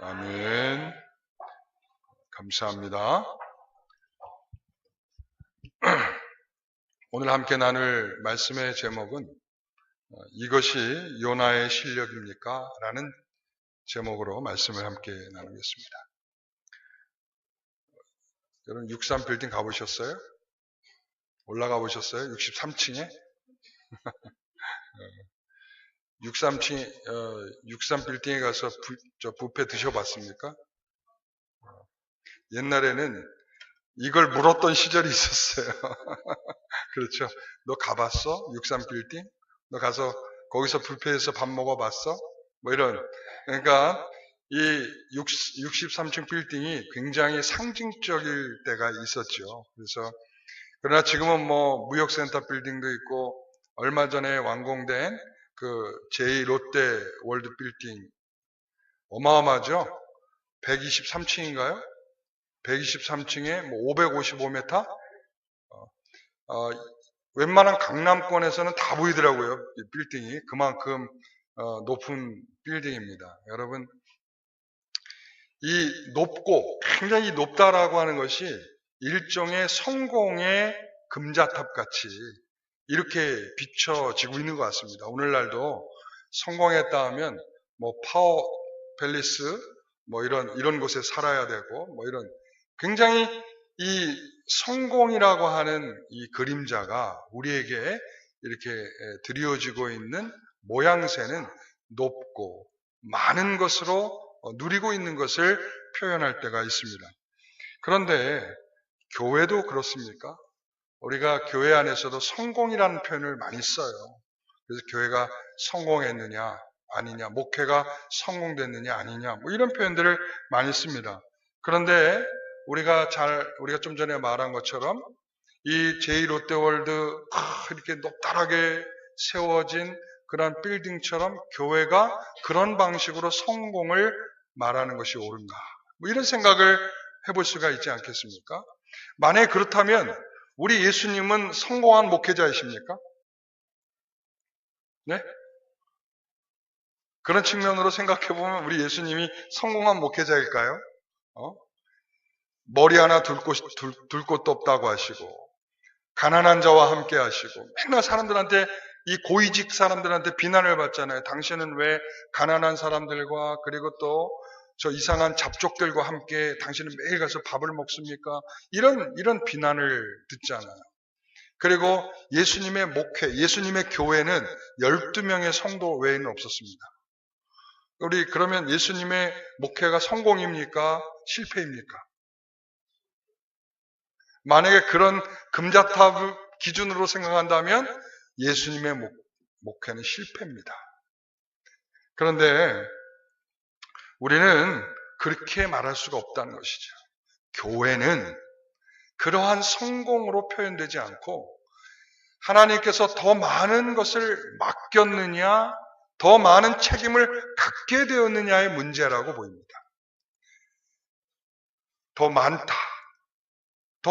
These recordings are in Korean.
아멘. 감사합니다. 오늘 함께 나눌 말씀의 제목은 이것이 요나의 실력입니까? 라는 제목으로 말씀을 함께 나누겠습니다. 여러분 63빌딩 가보셨어요? 올라가 보셨어요? 63층에? 63빌딩에 가서 뷔페 드셔봤습니까? 옛날에는 이걸 물었던 시절이 있었어요. 그렇죠. 너 가봤어? 63빌딩? 너 가서 거기서 뷔페에서 밥 먹어봤어? 뭐 이런. 그러니까 이 63층 빌딩이 굉장히 상징적일 때가 있었죠. 그러나 지금은 뭐 무역센터 빌딩도 있고 얼마 전에 완공된 그 제2 롯데 월드 빌딩 어마어마하죠? 123층인가요? 123층에 뭐 555m? 웬만한 강남권에서는 다 보이더라고요. 이 빌딩이. 그만큼 높은 빌딩입니다. 여러분, 이 높고 굉장히 높다라고 하는 것이 일종의 성공의 금자탑 같이 이렇게 비춰지고 있는 것 같습니다. 오늘날도 성공했다 하면 뭐 파워 팰리스 뭐 이런 곳에 살아야 되고 뭐 이런 굉장히 이 성공이라고 하는 이 그림자가 우리에게 이렇게 드리워지고 있는 모양새는 높고 많은 것으로 누리고 있는 것을 표현할 때가 있습니다. 그런데 교회도 그렇습니까? 우리가 교회 안에서도 성공이라는 표현을 많이 써요. 그래서 교회가 성공했느냐 아니냐, 목회가 성공됐느냐 아니냐, 뭐 이런 표현들을 많이 씁니다. 그런데 우리가 좀 전에 말한 것처럼 이 제2롯데월드 이렇게 높다랗게 세워진 그런 빌딩처럼 교회가 그런 방식으로 성공을 말하는 것이 옳은가? 뭐 이런 생각을 해볼 수가 있지 않겠습니까? 만약에 그렇다면 우리 예수님은 성공한 목회자이십니까? 네? 그런 측면으로 생각해보면 우리 예수님이 성공한 목회자일까요? 머리 하나 둘 곳도 없다고 하시고 가난한 자와 함께 하시고 맨날 사람들한테 이 고위직 사람들한테 비난을 받잖아요. 당신은 왜 가난한 사람들과 그리고 또 저 이상한 잡족들과 함께 당신은 매일 가서 밥을 먹습니까? 이런 비난을 듣잖아요. 그리고 예수님의 목회, 예수님의 교회는 12명의 성도 외에는 없었습니다. 우리 그러면 예수님의 목회가 성공입니까? 실패입니까? 만약에 그런 금자탑 기준으로 생각한다면 예수님의 목회는 실패입니다. 그런데 우리는 그렇게 말할 수가 없다는 것이죠. 교회는 그러한 성공으로 표현되지 않고 하나님께서 더 많은 것을 맡겼느냐, 더 많은 책임을 갖게 되었느냐의 문제라고 보입니다. 더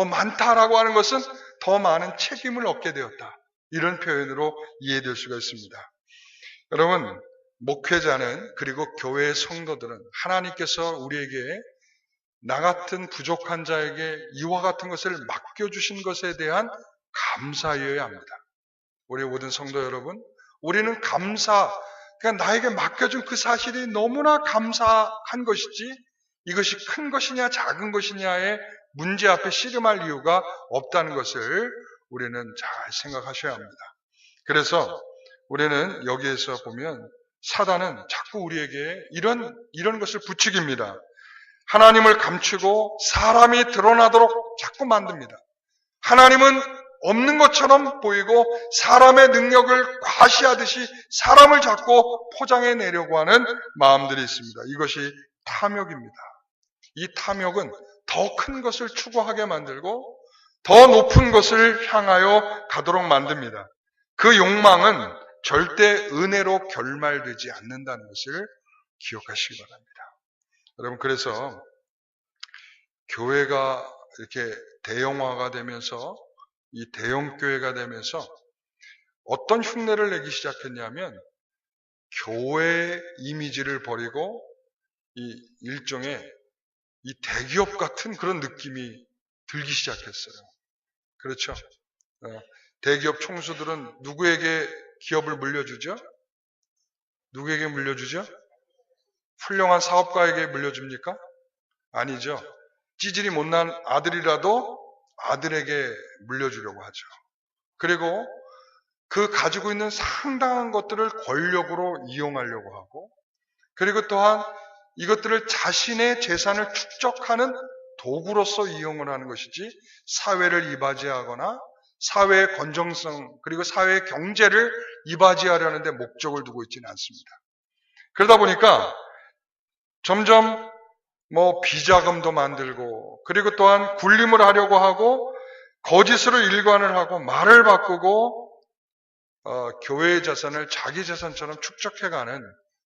많다라고 하는 것은 더 많은 책임을 얻게 되었다. 이런 표현으로 이해될 수가 있습니다. 여러분, 목회자는 그리고 교회의 성도들은 하나님께서 우리에게 나 같은 부족한 자에게 이와 같은 것을 맡겨주신 것에 대한 감사여야 합니다. 우리 모든 성도 여러분, 우리는 그러니까 나에게 맡겨준 그 사실이 너무나 감사한 것이지 이것이 큰 것이냐 작은 것이냐의 문제 앞에 씨름할 이유가 없다는 것을 우리는 잘 생각하셔야 합니다. 그래서 우리는 여기에서 보면 사단은 자꾸 우리에게 이런 것을 부추깁니다. 하나님을 감추고 사람이 드러나도록 자꾸 만듭니다. 하나님은 없는 것처럼 보이고 사람의 능력을 과시하듯이 사람을 자꾸 포장해 내려고 하는 마음들이 있습니다. 이것이 탐욕입니다. 이 탐욕은 더 큰 것을 추구하게 만들고 더 높은 것을 향하여 가도록 만듭니다. 그 욕망은 절대 은혜로 결말되지 않는다는 것을 기억하시기 바랍니다. 여러분, 그래서 교회가 이렇게 대형화가 되면서 이 대형교회가 되면서 어떤 흉내를 내기 시작했냐면 교회의 이미지를 버리고 이 일종의 이 대기업 같은 그런 느낌이 들기 시작했어요. 그렇죠? 대기업 총수들은 누구에게 기업을 물려주죠? 누구에게 물려주죠? 훌륭한 사업가에게 물려줍니까? 아니죠. 찌질이 못난 아들이라도 아들에게 물려주려고 하죠. 그리고 그 가지고 있는 상당한 것들을 권력으로 이용하려고 하고, 그리고 또한 이것들을 자신의 재산을 축적하는 도구로서 이용을 하는 것이지 사회를 이바지하거나 사회의 건정성 그리고 사회의 경제를 이바지하려는 데 목적을 두고 있지는 않습니다. 그러다 보니까 점점 비자금도 만들고, 그리고 또한 굴림을 하려고 하고, 거짓으로 일관을 하고 말을 바꾸고 교회의 자산을 자기 자산처럼 축적해가는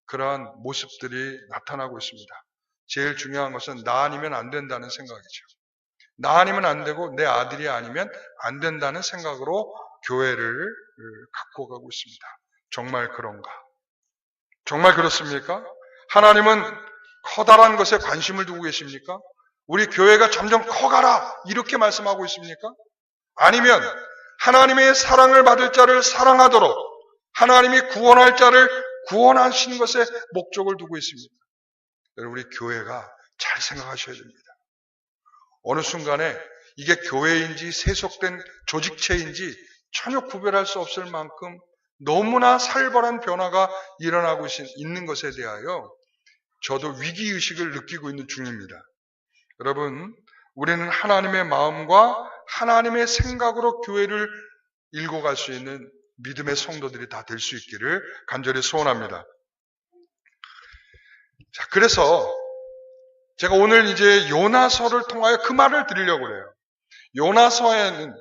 그러한 모습들이 나타나고 있습니다. 제일 중요한 것은 나 아니면 안 된다는 생각이죠. 나 아니면 안 되고 내 아들이 아니면 안 된다는 생각으로 교회를 갖고 가고 있습니다. 정말 그런가? 정말 그렇습니까? 하나님은 커다란 것에 관심을 두고 계십니까? 우리 교회가 점점 커가라 이렇게 말씀하고 있습니까? 아니면 하나님의 사랑을 받을 자를 사랑하도록 하나님이 구원할 자를 구원하시는 것에 목적을 두고 있습니다. 여러분, 우리 교회가 잘 생각하셔야 됩니다. 어느 순간에 이게 교회인지 세속된 조직체인지 전혀 구별할 수 없을 만큼 너무나 살벌한 변화가 일어나고 있는 것에 대하여 저도 위기의식을 느끼고 있는 중입니다. 여러분, 우리는 하나님의 마음과 하나님의 생각으로 교회를 일궈 갈 수 있는 믿음의 성도들이 다 될 수 있기를 간절히 소원합니다. 자, 그래서 제가 오늘 이제 요나서를 통하여 그 말을 드리려고 해요. 요나서에는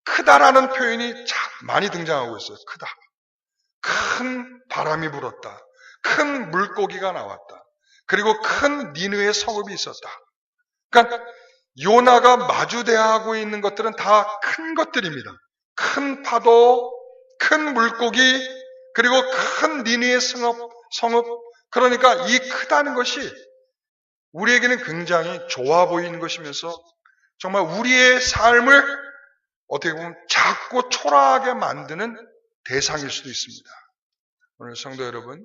크다라는 표현이 참 많이 등장하고 있어요. 크다. 큰 바람이 불었다. 큰 물고기가 나왔다. 그리고 큰 니느웨 성읍이 있었다. 그러니까 요나가 마주대하고 있는 것들은 다 큰 것들입니다. 큰 파도, 큰 물고기, 그리고 큰 니느웨 성읍. 그러니까 이 크다는 것이 우리에게는 굉장히 좋아 보이는 것이면서 정말 우리의 삶을 어떻게 보면 작고 초라하게 만드는 대상일 수도 있습니다. 오늘 성도 여러분,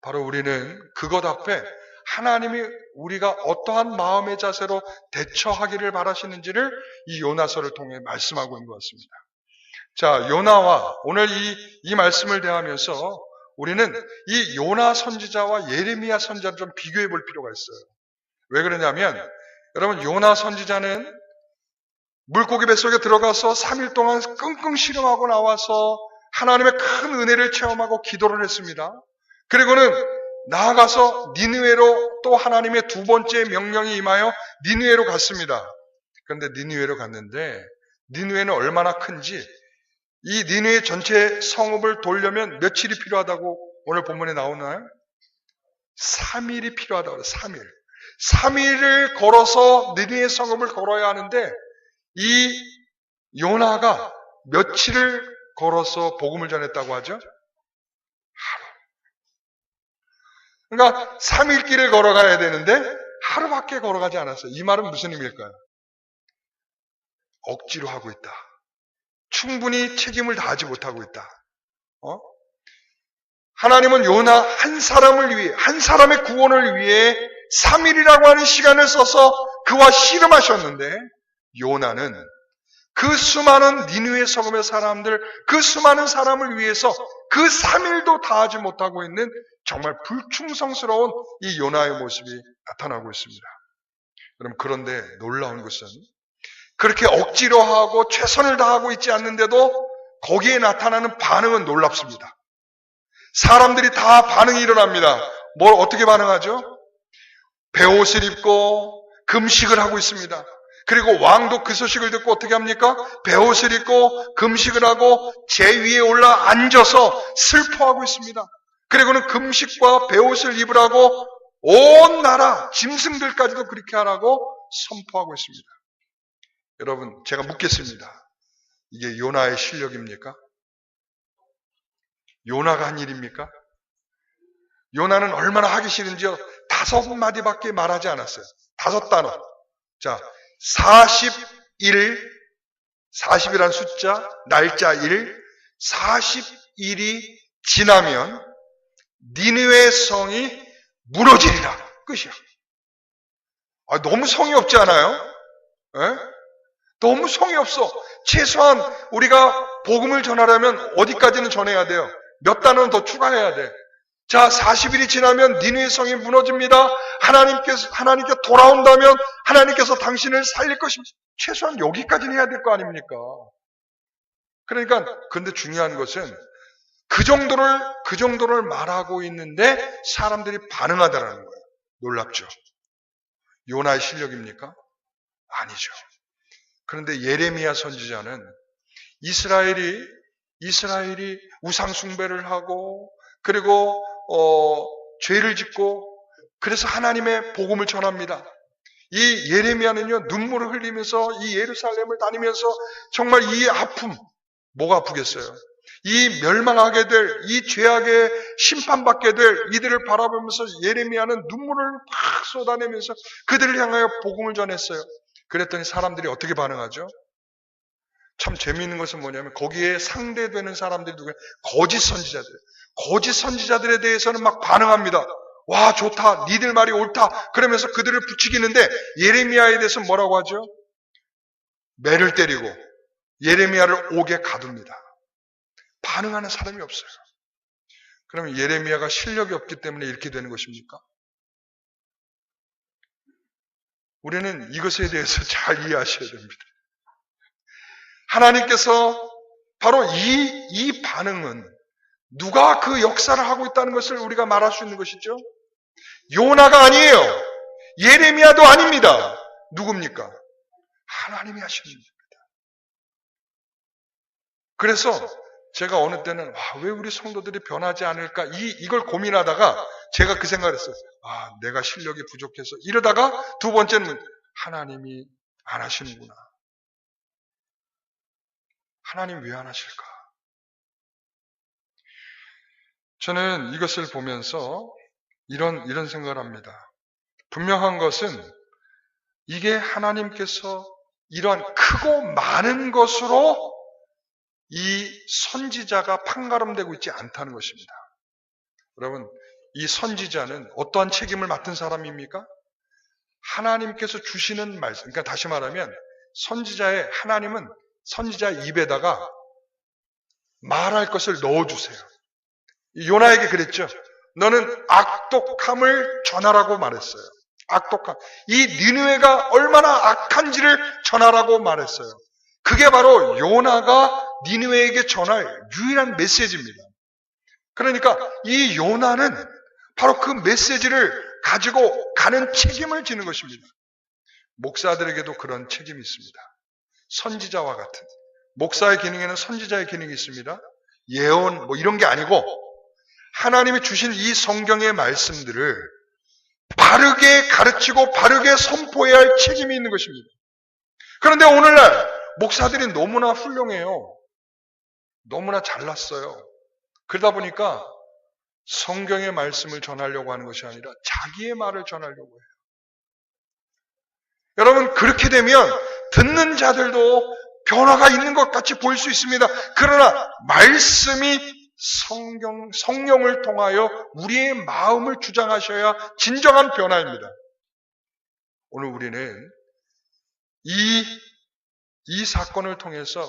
바로 우리는 그것 앞에 하나님이 우리가 어떠한 마음의 자세로 대처하기를 바라시는지를 이 요나서를 통해 말씀하고 있는 것 같습니다. 자, 요나와 오늘 이 말씀을 대하면서 우리는 이 요나 선지자와 예레미야 선지자를 좀 비교해 볼 필요가 있어요. 왜 그러냐면, 여러분, 요나 선지자는 물고기 뱃속에 들어가서 3일 동안 끙끙 씨름하고 나와서 하나님의 큰 은혜를 체험하고 기도를 했습니다. 그리고는 나아가서 니느웨로 또 하나님의 두 번째 명령이 임하여 니느웨로 갔습니다. 그런데 니느웨로 갔는데 니느웨는 얼마나 큰지, 이 니느웨 전체 성읍을 돌려면 며칠이 필요하다고 오늘 본문에 나오나요? 3일이 필요하다고 그래요. 3일. 3일을 걸어서 니느웨 성읍을 걸어야 하는데 이 요나가 며칠을 걸어서 복음을 전했다고 하죠? 그러니까 3일 길을 걸어가야 되는데 하루밖에 걸어가지 않았어요. 이 말은 무슨 의미일까요? 억지로 하고 있다. 충분히 책임을 다하지 못하고 있다. 하나님은 요나 한 사람을 위해, 한 사람의 구원을 위해 3일이라고 하는 시간을 써서 그와 씨름하셨는데, 요나는 그 수많은 니느웨 성읍의 사람들, 그 수많은 사람을 위해서 그 3일도 다하지 못하고 있는 정말 불충성스러운 이 요나의 모습이 나타나고 있습니다. 여러분, 그런데 놀라운 것은 그렇게 억지로 하고 최선을 다하고 있지 않는데도 거기에 나타나는 반응은 놀랍습니다. 사람들이 다 반응이 일어납니다. 뭘 어떻게 반응하죠? 베옷을 입고 금식을 하고 있습니다. 그리고 왕도 그 소식을 듣고 어떻게 합니까? 베옷을 입고 금식을 하고 제 위에 올라 앉아서 슬퍼하고 있습니다. 그리고는 금식과 베옷을 입으라고 온 나라 짐승들까지도 그렇게 하라고 선포하고 있습니다. 여러분, 제가 묻겠습니다. 이게 요나의 실력입니까? 요나가 한 일입니까? 요나는 얼마나 하기 싫은지요? 다 5마디밖에 말하지 않았어요. 5단어. 자, 40이란 숫자, 날짜 1, 40일이 지나면 니느웨 성이 무너지리라. 끝이야. 너무 성의 없지 않아요? 에? 너무 성의 없어. 최소한 우리가 복음을 전하려면 어디까지는 전해야 돼요? 몇 단어는 더 추가해야 돼. 자, 40일이 지나면 니느웨 성이 무너집니다. 하나님께 돌아온다면 하나님께서 당신을 살릴 것입니다. 최소한 여기까지는 해야 될 거 아닙니까? 그러니까, 근데 중요한 것은 그 정도를 말하고 있는데 사람들이 반응하더라는 거예요. 놀랍죠? 요나의 실력입니까? 아니죠. 그런데 예레미야 선지자는 이스라엘이 우상 숭배를 하고 그리고 죄를 짓고 그래서 하나님의 복음을 전합니다. 이 예레미야는요, 눈물을 흘리면서 이 예루살렘을 다니면서 정말 이 아픔, 뭐가 아프겠어요? 이 멸망하게 될, 이 죄악에 심판받게 될 이들을 바라보면서 예레미야는 눈물을 팍 쏟아내면서 그들을 향하여 복음을 전했어요. 그랬더니 사람들이 어떻게 반응하죠? 참 재미있는 것은 뭐냐면 거기에 상대되는 사람들이 누구예요? 거짓 선지자들. 거짓 선지자들에 대해서는 막 반응합니다. 와, 좋다. 니들 말이 옳다. 그러면서 그들을 부추기는데 예레미야에 대해서 뭐라고 하죠? 매를 때리고 예레미야를 옥에 가둡니다. 반응하는 사람이 없어요. 그러면 예레미야가 실력이 없기 때문에 이렇게 되는 것입니까? 우리는 이것에 대해서 잘 이해하셔야 됩니다. 하나님께서 바로 이 반응은 누가 그 역사를 하고 있다는 것을 우리가 말할 수 있는 것이죠. 요나가 아니에요. 예레미야도 아닙니다. 누굽니까? 하나님이 하시는 겁니다. 그래서 제가 어느 때는 왜 우리 성도들이 변하지 않을까 이걸 고민하다가 제가 그 생각을 했어요. 내가 실력이 부족해서 이러다가 두 번째는 하나님이 안 하시는구나. 하나님 왜 안 하실까? 저는 이것을 보면서 이런 생각을 합니다. 분명한 것은 이게 하나님께서 이러한 크고 많은 것으로 이 선지자가 판가름되고 있지 않다는 것입니다. 여러분, 이 선지자는 어떠한 책임을 맡은 사람입니까? 하나님께서 주시는 말씀, 그러니까 다시 말하면 하나님은 선지자 입에다가 말할 것을 넣어주세요. 요나에게 그랬죠. 너는 악독함을 전하라고 말했어요. 악독함. 이 니느웨가 얼마나 악한지를 전하라고 말했어요. 그게 바로 요나가 니느웨에게 전할 유일한 메시지입니다. 그러니까 이 요나는 바로 그 메시지를 가지고 가는 책임을 지는 것입니다. 목사들에게도 그런 책임이 있습니다. 선지자와 같은. 목사의 기능에는 선지자의 기능이 있습니다. 예언 이런 게 아니고 하나님이 주신 이 성경의 말씀들을 바르게 가르치고 바르게 선포해야 할 책임이 있는 것입니다. 그런데 오늘날 목사들이 너무나 훌륭해요. 너무나 잘났어요. 그러다 보니까 성경의 말씀을 전하려고 하는 것이 아니라 자기의 말을 전하려고 해요. 여러분, 그렇게 되면 듣는 자들도 변화가 있는 것 같이 보일 수 있습니다. 그러나 말씀이 성령을 통하여 우리의 마음을 주장하셔야 진정한 변화입니다. 오늘 우리는 이 사건을 통해서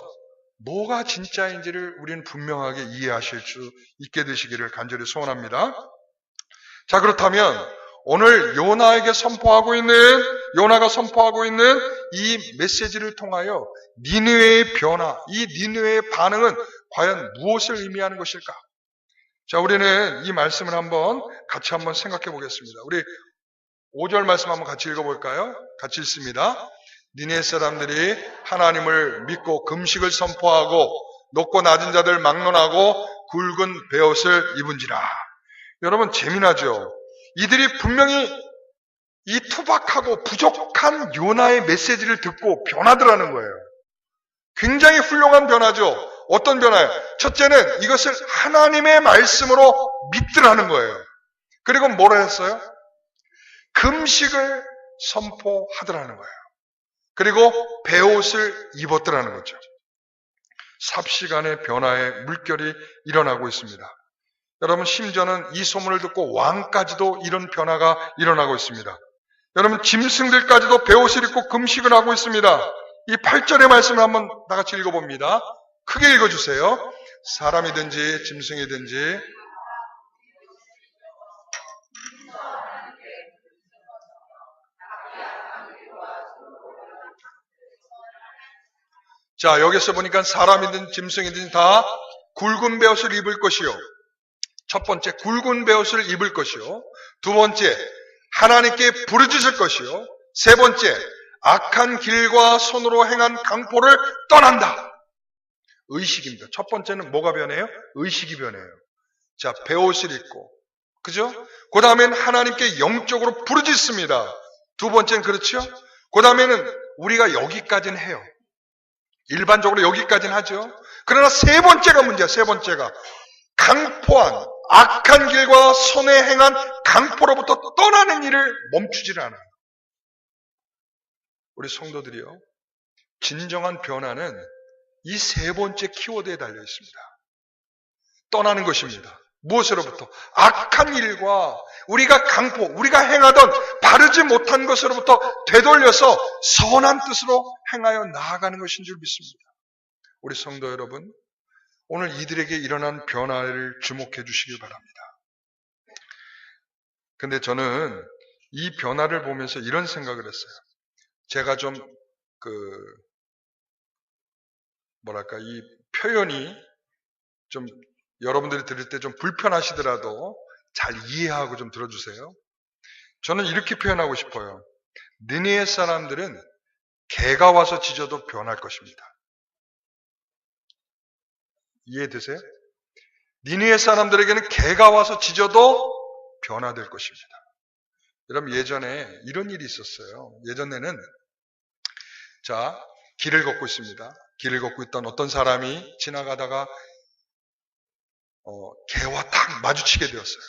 뭐가 진짜인지를 우리는 분명하게 이해하실 수 있게 되시기를 간절히 소원합니다. 자, 그렇다면 오늘 요나가 선포하고 있는 이 메시지를 통하여 니느웨의 변화, 이 니느웨의 반응은 과연 무엇을 의미하는 것일까? 자, 우리는 이 말씀을 같이 한번 생각해 보겠습니다. 우리 5절 말씀 한번 같이 읽어볼까요? 같이 읽습니다. 니느웨 사람들이 하나님을 믿고 금식을 선포하고 높고 낮은 자들 막론하고 굵은 베옷을 입은지라. 여러분, 재미나죠? 이들이 분명히 이 투박하고 부족한 요나의 메시지를 듣고 변하더라는 거예요. 굉장히 훌륭한 변화죠. 어떤 변화예요? 첫째는 이것을 하나님의 말씀으로 믿더라는 거예요. 그리고 뭐라 했어요? 금식을 선포하더라는 거예요. 그리고 베옷을 입었더라는 거죠. 삽시간의 변화의 물결이 일어나고 있습니다. 여러분, 심지어는 이 소문을 듣고 왕까지도 이런 변화가 일어나고 있습니다. 여러분, 짐승들까지도 베옷을 입고 금식을 하고 있습니다. 이 8절의 말씀을 한번 다 같이 읽어봅니다. 크게 읽어주세요. 사람이든지 짐승이든지 자, 여기서 보니까 사람이든 짐승이든 다 굵은 베옷을 입을 것이요. 첫 번째, 굵은 베옷을 입을 것이요. 두 번째, 하나님께 부르짖을 것이요. 세 번째, 악한 길과 손으로 행한 강포를 떠난다. 의식입니다. 첫 번째는 뭐가 변해요? 의식이 변해요. 자, 베옷을 입고, 그죠? 그 다음엔 하나님께 영적으로 부르짖습니다. 두 번째는 그렇죠? 그 다음에는 우리가 여기까지는 해요. 일반적으로 여기까지는 하죠. 그러나 세 번째가 문제야. 세 번째가 강포한 악한 길과 손에 행한 강포로부터 떠나는 일을 멈추질 않아요. 우리 성도들이요, 진정한 변화는 이 세 번째 키워드에 달려 있습니다. 떠나는 것입니다. 무엇으로부터? 악한 일과 우리가 강포, 우리가 행하던 바르지 못한 것으로부터 되돌려서 선한 뜻으로 행하여 나아가는 것인 줄 믿습니다. 우리 성도 여러분, 오늘 이들에게 일어난 변화를 주목해 주시길 바랍니다. 근데 저는 이 변화를 보면서 이런 생각을 했어요. 제가 좀 이 표현이 좀 여러분들이 들을 때 좀 불편하시더라도 잘 이해하고 좀 들어주세요. 저는 이렇게 표현하고 싶어요. 느니에 사람들은 개가 와서 짖어도 변할 것입니다. 이해되세요? 니느웨 사람들에게는 개가 와서 짖어도 변화될 것입니다. 여러분, 예전에 이런 일이 있었어요. 예전에는 길을 걷고 있습니다. 길을 걷고 있던 어떤 사람이 지나가다가 개와 딱 마주치게 되었어요.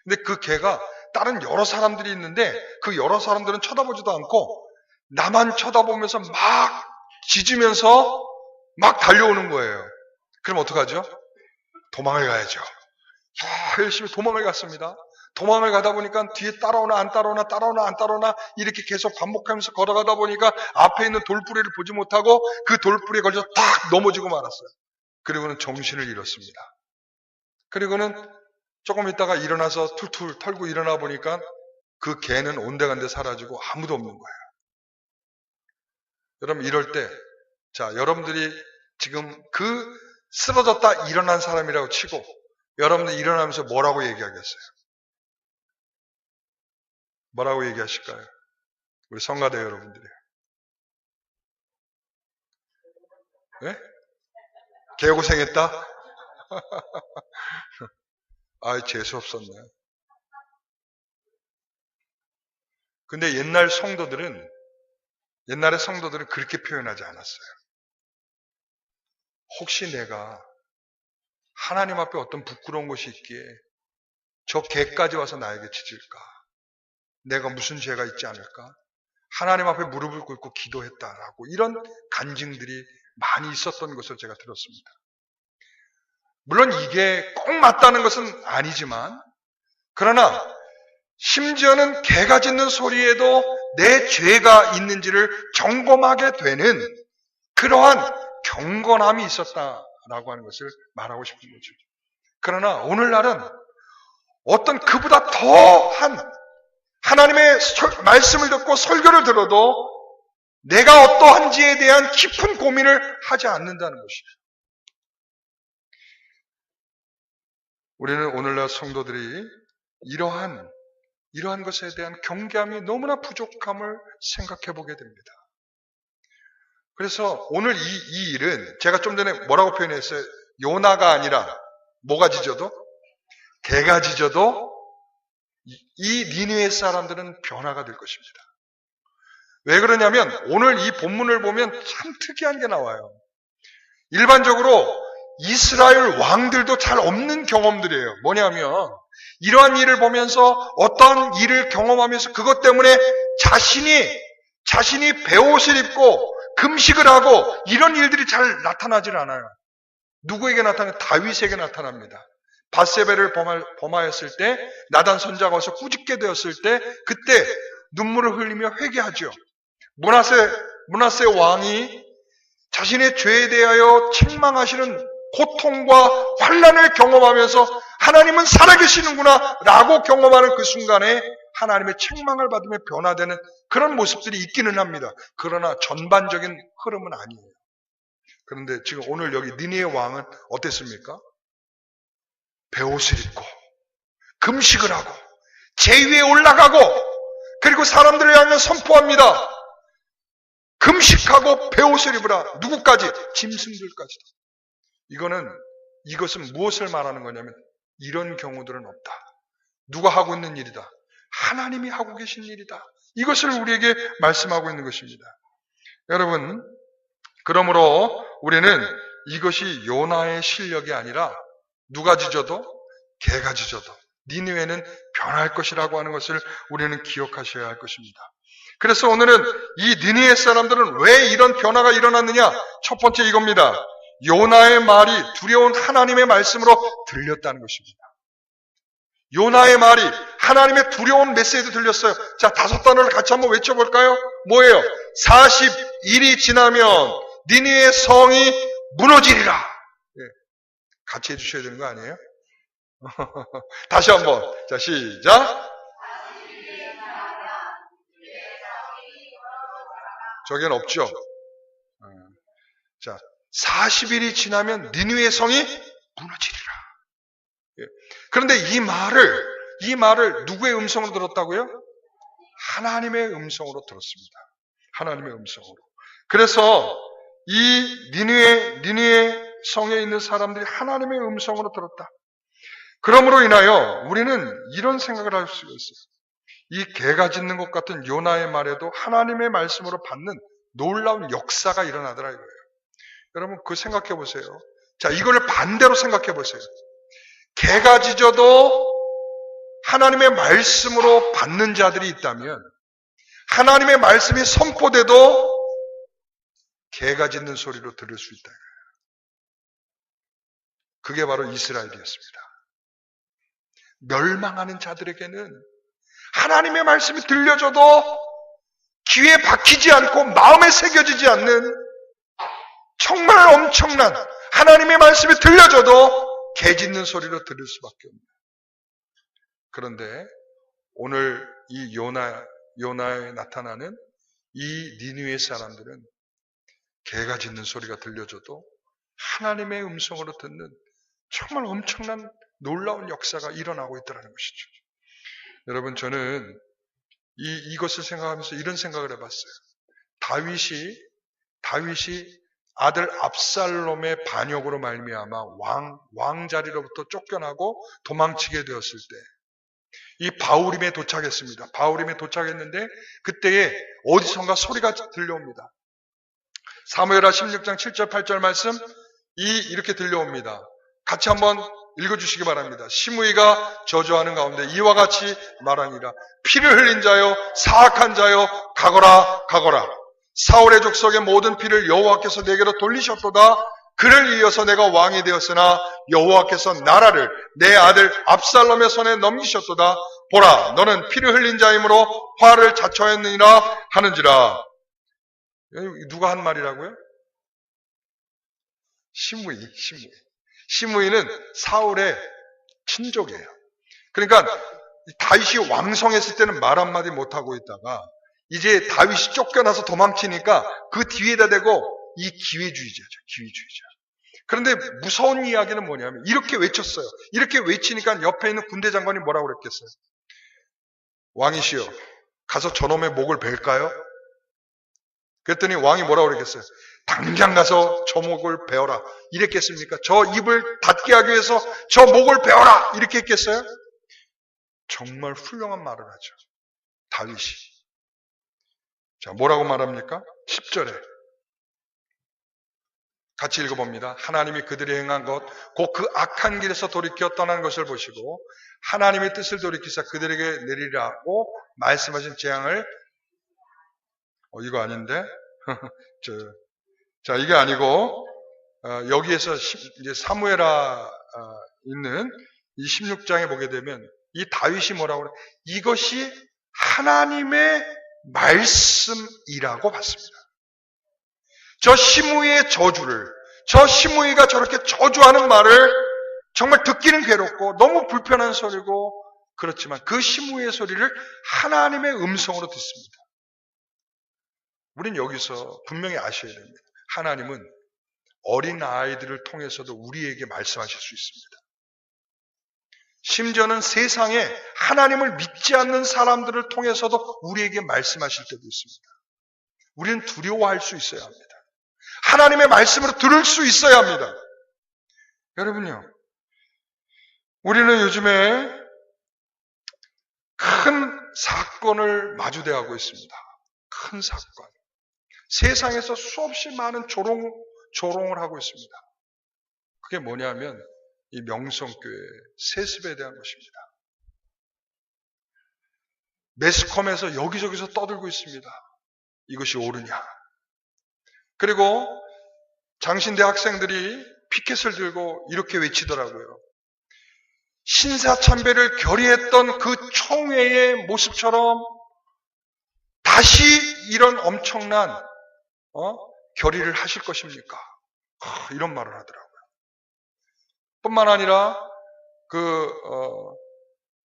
근데 그 개가 다른 여러 사람들이 있는데 그 여러 사람들은 쳐다보지도 않고 나만 쳐다보면서 막 짖으면서 막 달려오는 거예요. 그럼 어떡하죠? 도망을 가야죠. 열심히 도망을 갔습니다. 도망을 가다 보니까 뒤에 따라오나 안 따라오나 따라오나 안 따라오나 이렇게 계속 반복하면서 걸어가다 보니까 앞에 있는 돌뿌리를 보지 못하고 그 돌뿌리에 걸려서 탁 넘어지고 말았어요. 그리고는 정신을 잃었습니다. 그리고는 조금 있다가 일어나서 툴툴 털고 일어나 보니까 그 개는 온데간데 사라지고 아무도 없는 거예요. 여러분, 이럴 때 여러분들이 지금 그 쓰러졌다 일어난 사람이라고 치고 여러분들 일어나면서 뭐라고 얘기하겠어요? 뭐라고 얘기하실까요? 우리 성가대 여러분들이. 네? 개고생했다? 재수없었네. 근데 옛날에 성도들은 그렇게 표현하지 않았어요. 혹시 내가 하나님 앞에 어떤 부끄러운 것이 있기에 저 개까지 와서 나에게 짖을까? 내가 무슨 죄가 있지 않을까? 하나님 앞에 무릎을 꿇고 기도했다라고 이런 간증들이 많이 있었던 것을 제가 들었습니다. 물론 이게 꼭 맞다는 것은 아니지만, 그러나 심지어는 개가 짖는 소리에도 내 죄가 있는지를 점검하게 되는 그러한 경건함이 있었다라고 하는 것을 말하고 싶은 거죠. 그러나 오늘날은 어떤 그보다 더한 하나님의 말씀을 듣고 설교를 들어도 내가 어떠한지에 대한 깊은 고민을 하지 않는다는 것이죠. 우리는 오늘날 성도들이 이러한 것에 대한 경계함이 너무나 부족함을 생각해 보게 됩니다. 그래서 오늘 이 일은 제가 좀 전에 뭐라고 표현했어요? 요나가 아니라 뭐가 짖어도? 개가 짖어도 이 니느웨 사람들은 변화가 될 것입니다. 왜 그러냐면 오늘 이 본문을 보면 참 특이한 게 나와요. 일반적으로 이스라엘 왕들도 잘 없는 경험들이에요. 뭐냐면 이러한 일을 보면서 어떠한 일을 경험하면서 그것 때문에 자신이 베옷을 입고 금식을 하고 이런 일들이 잘 나타나질 않아요. 누구에게 나타나요? 다윗에게 나타납니다. 밧세바를 범하였을 때, 나단 선자가 와서 꾸짖게 되었을 때 그때 눈물을 흘리며 회개하죠. 므낫세 왕이 자신의 죄에 대하여 책망하시는 고통과 환난을 경험하면서 하나님은 살아계시는구나 라고 경험하는 그 순간에 하나님의 책망을 받으며 변화되는 그런 모습들이 있기는 합니다. 그러나 전반적인 흐름은 아니에요. 그런데 지금 오늘 여기 니느웨 왕은 어땠습니까? 베옷을 입고 금식을 하고 제위에 올라가고 그리고 사람들을 향해 선포합니다. 금식하고 베옷을 입으라. 누구까지? 짐승들까지도. 이것은 무엇을 말하는 거냐면 이런 경우들은 없다. 누가 하고 있는 일이다. 하나님이 하고 계신 일이다. 이것을 우리에게 말씀하고 있는 것입니다. 여러분, 그러므로 우리는 이것이 요나의 실력이 아니라 누가 짖어도 개가 짖어도 니느웨는 변할 것이라고 하는 것을 우리는 기억하셔야 할 것입니다. 그래서 오늘은 이 니느웨 사람들은 왜 이런 변화가 일어났느냐? 첫 번째 이겁니다. 요나의 말이 두려운 하나님의 말씀으로 들렸다는 것입니다. 요나의 말이 하나님의 두려운 메시지도 들렸어요. 자, 5단어를 같이 한번 외쳐볼까요? 뭐예요? 40일이 지나면 니느웨 성이 무너지리라. 예. 같이 해주셔야 되는 거 아니에요? 다시 한번. 자, 시작. 저기는 없죠. 자, 40일이 지나면 니느웨 성이 무너지리라. 예. 그런데 이 말을 누구의 음성으로 들었다고요? 하나님의 음성으로 들었습니다. 하나님의 음성으로. 그래서 이 니느웨 성에 있는 사람들이 하나님의 음성으로 들었다. 그러므로 인하여 우리는 이런 생각을 할 수가 있어요. 이 개가 짖는 것 같은 요나의 말에도 하나님의 말씀으로 받는 놀라운 역사가 일어나더라 이거예요. 여러분 그 생각해 보세요. 자, 이거를 반대로 생각해 보세요. 개가 짖어도 하나님의 말씀으로 받는 자들이 있다면 하나님의 말씀이 선포돼도 개가 짖는 소리로 들을 수 있다. 그게 바로 이스라엘이었습니다. 멸망하는 자들에게는 하나님의 말씀이 들려줘도 귀에 박히지 않고 마음에 새겨지지 않는 정말 엄청난 하나님의 말씀이 들려줘도 개 짖는 소리로 들을 수밖에 없는. 그런데 오늘 이 요나에 나타나는 이 니느웨 사람들은 개가 짖는 소리가 들려줘도 하나님의 음성으로 듣는 정말 엄청난 놀라운 역사가 일어나고 있다는 것이죠. 여러분 저는 이것을 생각하면서 이런 생각을 해봤어요. 다윗이 아들 압살롬의 반역으로 말미암아 왕 자리로부터 쫓겨나고 도망치게 되었을 때 이 바후림에 도착했습니다. 바후림에 도착했는데 그때에 어디선가 소리가 들려옵니다. 사무엘하 16장 7절 8절 말씀 이렇게 들려옵니다. 같이 한번 읽어주시기 바랍니다. 시므이가 저주하는 가운데 이와 같이 말하니라. 피를 흘린 자여 사악한 자여 가거라. 사울의 족속의 모든 피를 여호와께서 내게로 돌리셨도다. 그를 이어서 내가 왕이 되었으나 여호와께서 나라를 내 아들 압살롬의 손에 넘기셨도다. 보라 너는 피를 흘린 자이므로 화를 자초하였느니라 하는지라. 누가 한 말이라고요? 시므이는 사울의 친족이에요. 그러니까 다윗이 왕성했을 때는 말 한마디 못하고 있다가 이제 다윗이 쫓겨나서 도망치니까 그 뒤에다 대고 이 기회주의자. 그런데 무서운 이야기는 뭐냐면 이렇게 외쳤어요. 이렇게 외치니까 옆에 있는 군대 장관이 뭐라고 그랬겠어요? 왕이시여 가서 저놈의 목을 벨까요? 그랬더니 왕이 뭐라고 그랬겠어요? 당장 가서 저 목을 베어라. 이랬겠습니까? 저 입을 닫게 하기 위해서 저 목을 베어라. 이렇게 했겠어요? 정말 훌륭한 말을 하죠. 다윗이. 자, 뭐라고 말합니까? 10절에. 같이 읽어봅니다. 하나님이 그들이 행한 것, 곧 그 악한 길에서 돌이켜 떠난 것을 보시고 하나님의 뜻을 돌이키사 그들에게 내리라고 말씀하신 재앙을 이거 아닌데? 자, 이게 아니고 여기에서 이제 사무엘하 있는 이 16장에 보게 되면 이 다윗이 뭐라고 그래? 이것이 하나님의 말씀이라고 봤습니다. 저 시므이의 저주를, 저 시므이가 저렇게 저주하는 말을 정말 듣기는 괴롭고 너무 불편한 소리고 그렇지만 그 시므이의 소리를 하나님의 음성으로 듣습니다. 우린 여기서 분명히 아셔야 됩니다. 하나님은 어린 아이들을 통해서도 우리에게 말씀하실 수 있습니다. 심지어는 세상에 하나님을 믿지 않는 사람들을 통해서도 우리에게 말씀하실 때도 있습니다. 우리는 두려워할 수 있어야 합니다. 하나님의 말씀으로 들을 수 있어야 합니다. 여러분요, 우리는 요즘에 큰 사건을 마주대하고 있습니다. 큰 사건. 세상에서 수없이 많은 조롱을 하고 있습니다. 그게 뭐냐면 이 명성교회 세습에 대한 것입니다. 매스컴에서 여기저기서 떠들고 있습니다. 이것이 옳으냐. 그리고 장신대 학생들이 피켓을 들고 이렇게 외치더라고요. 신사참배를 결의했던 그 총회의 모습처럼 다시 이런 엄청난 결의를 하실 것입니까? 이런 말을 하더라고요. 뿐만 아니라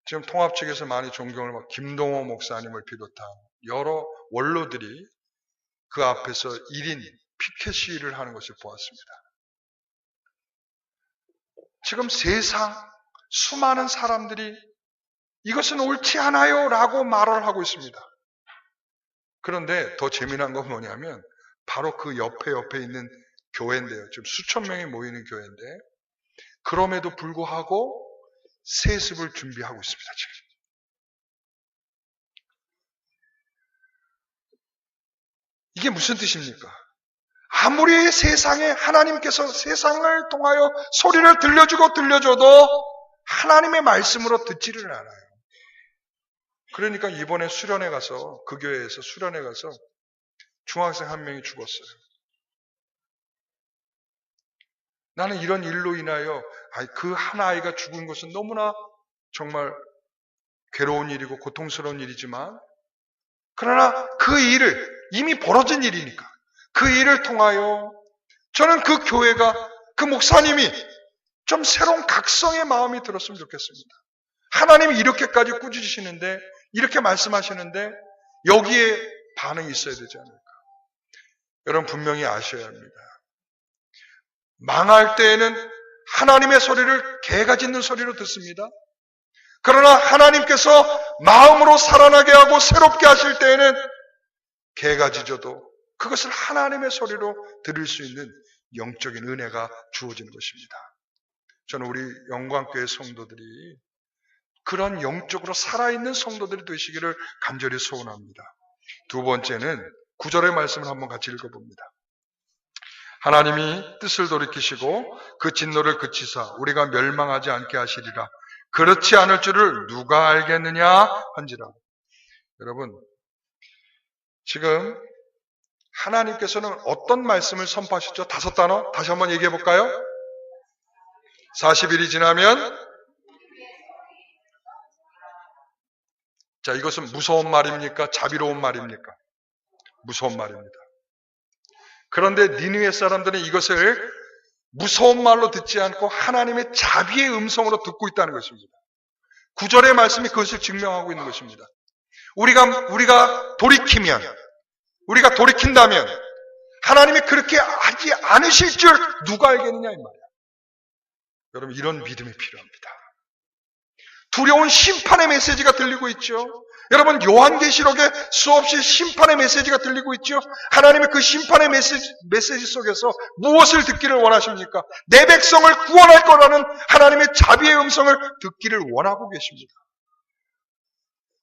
지금 통합 측에서 많이 존경을 받고 김동호 목사님을 비롯한 여러 원로들이 그 앞에서 1인 피켓 시위를 하는 것을 보았습니다. 지금 세상 수많은 사람들이 이것은 옳지 않아요 라고 말을 하고 있습니다. 그런데 더 재미난 건 뭐냐면 바로 그 옆에 있는 교회인데요. 지금 수천 명이 모이는 교회인데 그럼에도 불구하고 세습을 준비하고 있습니다. 지금. 이게 무슨 뜻입니까? 아무리 세상에 하나님께서 세상을 통하여 소리를 들려줘도 하나님의 말씀으로 듣지를 않아요. 그러니까 이번에 수련회 가서 그 교회에서 수련회 가서 중학생 한 명이 죽었어요. 나는 이런 일로 인하여 그 한 아이가 죽은 것은 너무나 정말 괴로운 일이고 고통스러운 일이지만 그러나 그 일을 이미 벌어진 일이니까 그 일을 통하여 저는 그 교회가 그 목사님이 좀 새로운 각성의 마음이 들었으면 좋겠습니다. 하나님이 이렇게까지 꾸짖으시는데 이렇게 말씀하시는데 여기에 반응이 있어야 되지 않을까. 여러분 분명히 아셔야 합니다. 망할 때에는 하나님의 소리를 개가 짖는 소리로 듣습니다. 그러나 하나님께서 마음으로 살아나게 하고 새롭게 하실 때에는 개가 짖어도 그것을 하나님의 소리로 들을 수 있는 영적인 은혜가 주어지는 것입니다. 저는 우리 영광교회 성도들이 그런 영적으로 살아있는 성도들이 되시기를 간절히 소원합니다. 두 번째는 9절의 말씀을 한번 같이 읽어봅니다. 하나님이 뜻을 돌이키시고 그 진노를 그치사 우리가 멸망하지 않게 하시리라. 그렇지 않을 줄을 누가 알겠느냐 한지라. 여러분, 지금 하나님께서는 어떤 말씀을 선포하셨죠? 5단어 다시 한번 얘기해 볼까요? 40일이 지나면 자, 이것은 무서운 말입니까? 자비로운 말입니까? 무서운 말입니다. 그런데 니느웨 사람들은 이것을 무서운 말로 듣지 않고 하나님의 자비의 음성으로 듣고 있다는 것입니다. 9절의 말씀이 그것을 증명하고 있는 것입니다. 우리가 돌이킨다면 하나님이 그렇게 하지 않으실 줄 누가 알겠느냐 이 말이야. 여러분 이런 믿음이 필요합니다. 두려운 심판의 메시지가 들리고 있죠. 여러분 요한계시록에 수없이 심판의 메시지가 들리고 있죠. 하나님의 그 심판의 메시지 속에서 무엇을 듣기를 원하십니까? 내 백성을 구원할 거라는 하나님의 자비의 음성을 듣기를 원하고 계십니다.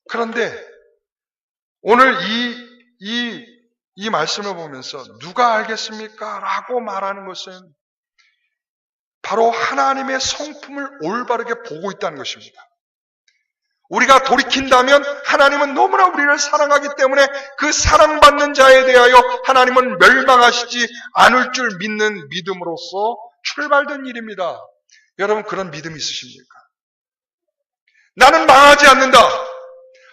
그런데 오늘 이 이 말씀을 보면서 누가 알겠습니까? 라고 말하는 것은 바로 하나님의 성품을 올바르게 보고 있다는 것입니다. 우리가 돌이킨다면 하나님은 너무나 우리를 사랑하기 때문에 그 사랑받는 자에 대하여 하나님은 멸망하시지 않을 줄 믿는 믿음으로서 출발된 일입니다. 여러분 그런 믿음 있으십니까? 나는 망하지 않는다.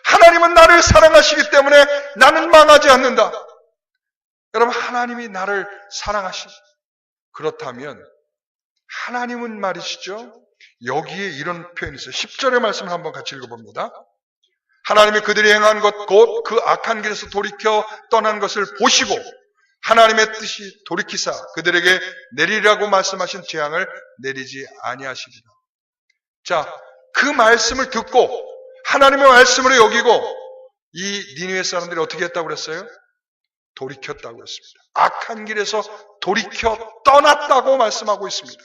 하나님은 나를 사랑하시기 때문에 나는 망하지 않는다. 여러분 하나님이 나를 사랑하시죠. 그렇다면 하나님은 말이시죠. 여기에 이런 표현이 있어요. 10절의 말씀을 한번 같이 읽어봅니다. 하나님이 그들이 행한 것 곧 그 악한 길에서 돌이켜 떠난 것을 보시고 하나님의 뜻이 돌이키사 그들에게 내리라고 말씀하신 재앙을 내리지 아니하시리라. 자, 그 말씀을 듣고 하나님의 말씀으로 여기고 이 니느웨 사람들이 어떻게 했다고 그랬어요? 돌이켰다고 했습니다. 악한 길에서 돌이켜 떠났다고 말씀하고 있습니다.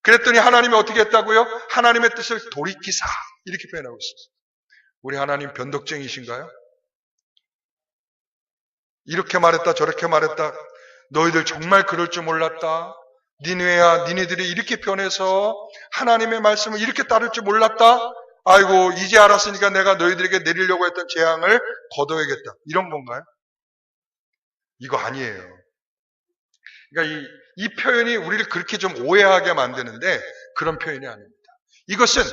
그랬더니 하나님이 어떻게 했다고요? 하나님의 뜻을 돌이키사 이렇게 표현하고 있습니다. 우리 하나님 변덕쟁이신가요? 이렇게 말했다 저렇게 말했다 너희들 정말 그럴 줄 몰랐다. 니느웨야 니네들이 이렇게 변해서 하나님의 말씀을 이렇게 따를 줄 몰랐다. 아이고 이제 알았으니까 내가 너희들에게 내리려고 했던 재앙을 거둬야겠다. 이런 건가요? 이거 아니에요. 그러니까 이 표현이 우리를 그렇게 좀 오해하게 만드는데 그런 표현이 아닙니다. 이것은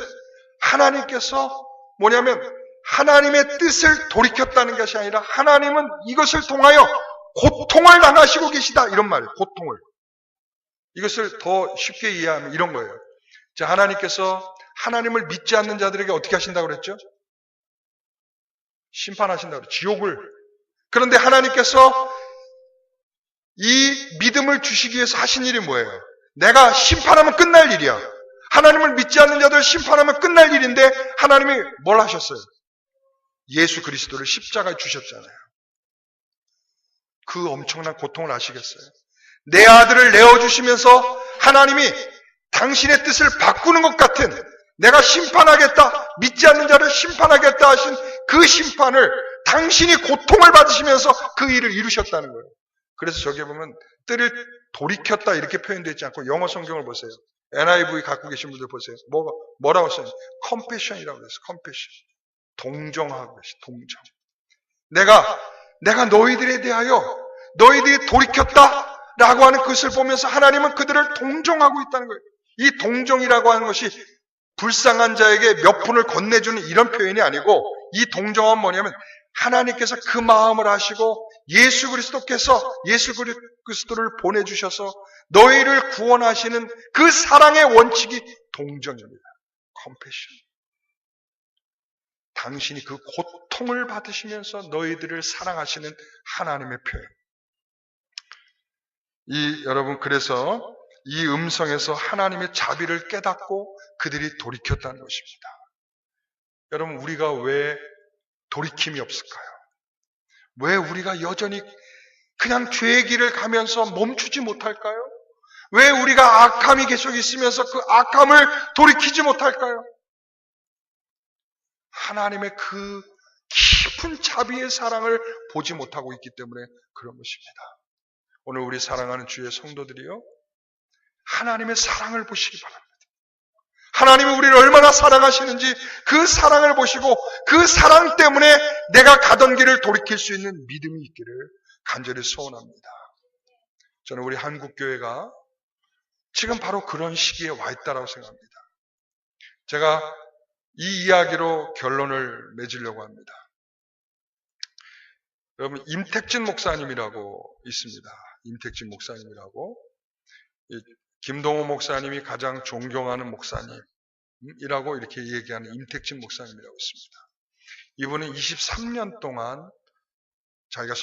하나님께서 뭐냐면 하나님의 뜻을 돌이켰다는 것이 아니라 하나님은 이것을 통하여 고통을 당하시고 계시다. 이런 말이에요. 고통을. 이것을 더 쉽게 이해하면 이런 거예요. 자, 하나님께서 하나님을 믿지 않는 자들에게 어떻게 하신다고 그랬죠? 심판하신다고 그랬죠. 지옥을. 그런데 하나님께서 이 믿음을 주시기 위해서 하신 일이 뭐예요? 내가 심판하면 끝날 일이야. 하나님을 믿지 않는 자들 심판하면 끝날 일인데 하나님이 뭘 하셨어요? 예수 그리스도를 십자가에 주셨잖아요. 그 엄청난 고통을 아시겠어요? 내 아들을 내어주시면서 하나님이 당신의 뜻을 바꾸는 것 같은 내가 심판하겠다, 믿지 않는 자를 심판하겠다 하신 그 심판을 당신이 고통을 받으시면서 그 일을 이루셨다는 거예요. 그래서 저기에 보면 뜰을 돌이켰다 이렇게 표현되어 있지 않고 영어 성경을 보세요. NIV 갖고 계신 분들 보세요. 뭐라고 써요? compassion이라고 그랬어요. compassion. 동정하고 계시, 동정. 내가 너희들에 대하여 너희들이 돌이켰다라고 하는 것을 보면서 하나님은 그들을 동정하고 있다는 거예요. 이 동정이라고 하는 것이 불쌍한 자에게 몇 푼을 건네주는 이런 표현이 아니고 이 동정은 뭐냐면 하나님께서 그 마음을 하시고 예수 그리스도를 보내주셔서 너희를 구원하시는 그 사랑의 원칙이 동정입니다. 컴패션. 당신이 그 고통을 받으시면서 너희들을 사랑하시는 하나님의 표현. 여러분 그래서 이 음성에서 하나님의 자비를 깨닫고 그들이 돌이켰다는 것입니다. 여러분 우리가 왜 돌이킴이 없을까요? 왜 우리가 여전히 그냥 죄의 길을 가면서 멈추지 못할까요? 왜 우리가 악함이 계속 있으면서 그 악함을 돌이키지 못할까요? 하나님의 그 깊은 자비의 사랑을 보지 못하고 있기 때문에 그런 것입니다. 오늘 우리 사랑하는 주의 성도들이요, 하나님의 사랑을 보시기 바랍니다. 하나님이 우리를 얼마나 사랑하시는지 그 사랑을 보시고 그 사랑 때문에 내가 가던 길을 돌이킬 수 있는 믿음이 있기를 간절히 소원합니다. 저는 우리 한국교회가 지금 바로 그런 시기에 와 있다고 생각합니다. 제가 이 이야기로 결론을 맺으려고 합니다. 여러분 임택진 목사님이라고 있습니다. 임택진 목사님이라고 김동호 목사님이 가장 존경하는 목사님이라고 이렇게 얘기하는 임택진 목사님이라고 있습니다. 이분은 23년 동안 자기가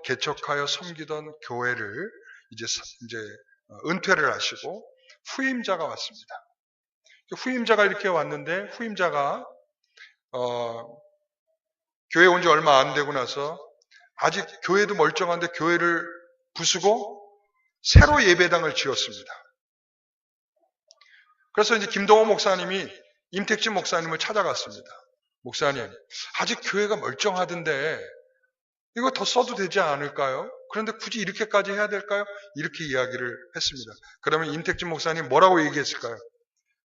개척하여 섬기던 교회를 이제 은퇴를 하시고 후임자가 왔습니다. 후임자가 이렇게 왔는데 후임자가 교회에 온 지 얼마 안 되고 나서 아직 교회도 멀쩡한데 교회를 부수고 새로 예배당을 지었습니다. 그래서 이제 김동호 목사님이 임택진 목사님을 찾아갔습니다. 목사님, 아직 교회가 멀쩡하던데 이거 더 써도 되지 않을까요? 그런데 굳이 이렇게까지 해야 될까요? 이렇게 이야기를 했습니다. 그러면 임택진 목사님 뭐라고 얘기했을까요?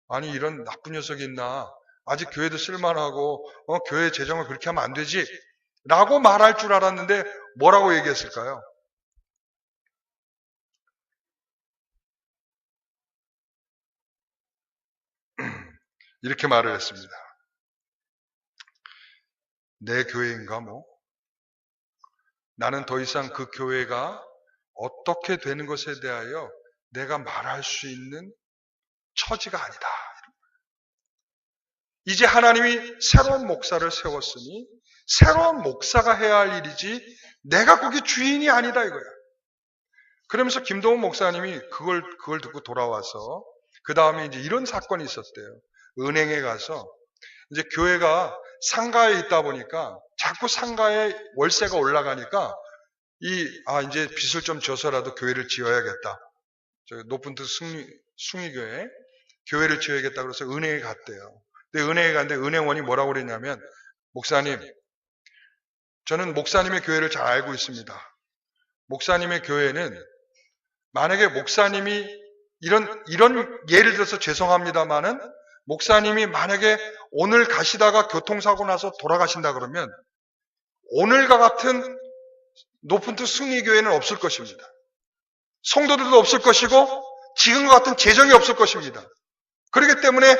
아니, 이런 나쁜 녀석이 있나? 아직 교회도 쓸만하고 교회 재정을 그렇게 하면 안 되지? 라고 말할 줄 알았는데 뭐라고 얘기했을까요? 이렇게 말을 했습니다. 내 교회인가 뭐? 나는 더 이상 그 교회가 어떻게 되는 것에 대하여 내가 말할 수 있는 처지가 아니다. 이제 하나님이 새로운 목사를 세웠으니 새로운 목사가 해야 할 일이지 내가 거기 주인이 아니다 이거야. 그러면서 김동훈 목사님이 그걸 듣고 돌아와서 그 다음에 이제 이런 사건이 있었대요. 은행에 가서 이제 교회가 상가에 있다 보니까 자꾸 상가에 월세가 올라가니까 이제 빚을 좀 져서라도 교회를 지어야겠다. 저 높은 뜻 숭의교회 교회를 지어야겠다 그래서 은행에 갔대요. 근데 은행에 갔는데 은행원이 뭐라고 그랬냐면 목사님, 저는 목사님의 교회를 잘 알고 있습니다. 목사님의 교회는 만약에 목사님이 이런 예를 들어서 죄송합니다만은 목사님이 만약에 오늘 가시다가 교통사고 나서 돌아가신다 그러면 오늘과 같은 높은 뜻 승리교회는 없을 것입니다. 성도들도 없을 것이고 지금과 같은 재정이 없을 것입니다. 그렇기 때문에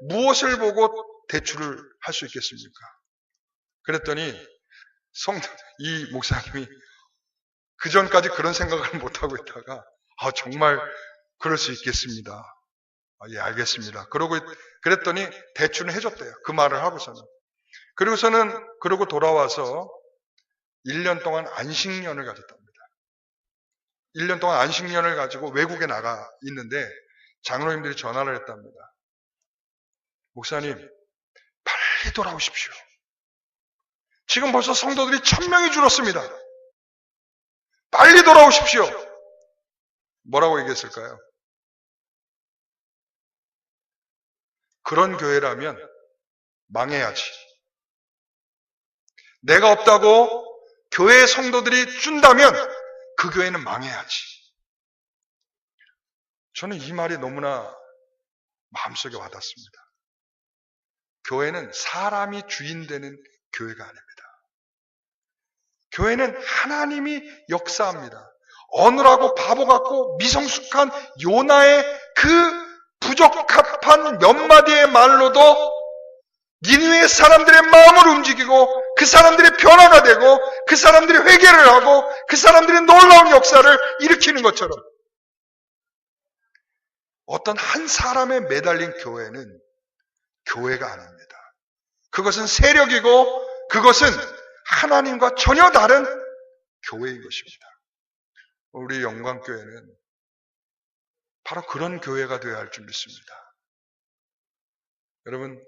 무엇을 보고 대출을 할 수 있겠습니까? 그랬더니 이 목사님이 그 전까지 그런 생각을 못하고 있다가 정말 그럴 수 있겠습니다. 예, 알겠습니다. 그랬더니 대출을 해줬대요. 그 말을 하고서는. 그러고 돌아와서 1년 동안 안식년을 가졌답니다. 1년 동안 안식년을 가지고 외국에 나가 있는데 장로님들이 전화를 했답니다. 목사님, 빨리 돌아오십시오. 지금 벌써 성도들이 1000명이 줄었습니다. 빨리 돌아오십시오. 뭐라고 얘기했을까요? 그런 교회라면 망해야지. 내가 없다고 교회 성도들이 준다면 그 교회는 망해야지. 저는 이 말이 너무나 마음속에 와닿습니다. 교회는 사람이 주인 되는 교회가 아닙니다. 교회는 하나님이 역사합니다. 어느라고 바보 같고 미성숙한 요나의 그 부적합한 몇 마디의 말로도 니느웨 사람들의 마음을 움직이고 그 사람들의 변화가 되고 그 사람들이 회개를 하고 그 사람들의 놀라운 역사를 일으키는 것처럼 어떤 한 사람에 매달린 교회는 교회가 아닙니다. 그것은 세력이고 그것은 하나님과 전혀 다른 교회인 것입니다. 우리 영광교회는 바로 그런 교회가 되어야 할 줄 믿습니다. 여러분,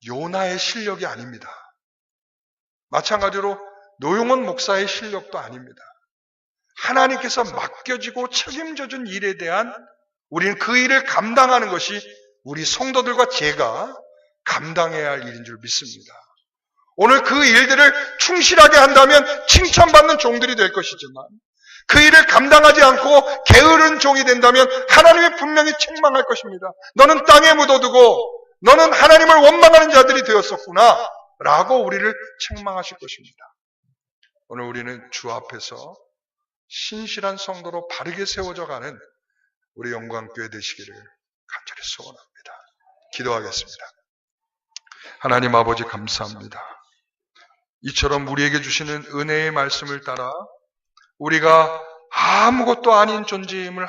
요나의 실력이 아닙니다. 마찬가지로 노용원 목사의 실력도 아닙니다. 하나님께서 맡겨지고 책임져 준 일에 대한 우리는 그 일을 감당하는 것이 우리 성도들과 제가 감당해야 할 일인 줄 믿습니다. 오늘 그 일들을 충실하게 한다면 칭찬받는 종들이 될 것이지만 그 일을 감당하지 않고 게으른 종이 된다면 하나님이 분명히 책망할 것입니다. 너는 땅에 묻어두고 너는 하나님을 원망하는 자들이 되었었구나 라고 우리를 책망하실 것입니다. 오늘 우리는 주 앞에서 신실한 성도로 바르게 세워져 가는 우리 영광교회 되시기를 간절히 소원합니다. 기도하겠습니다. 하나님 아버지 감사합니다. 이처럼 우리에게 주시는 은혜의 말씀을 따라 우리가 아무것도 아닌 존재임을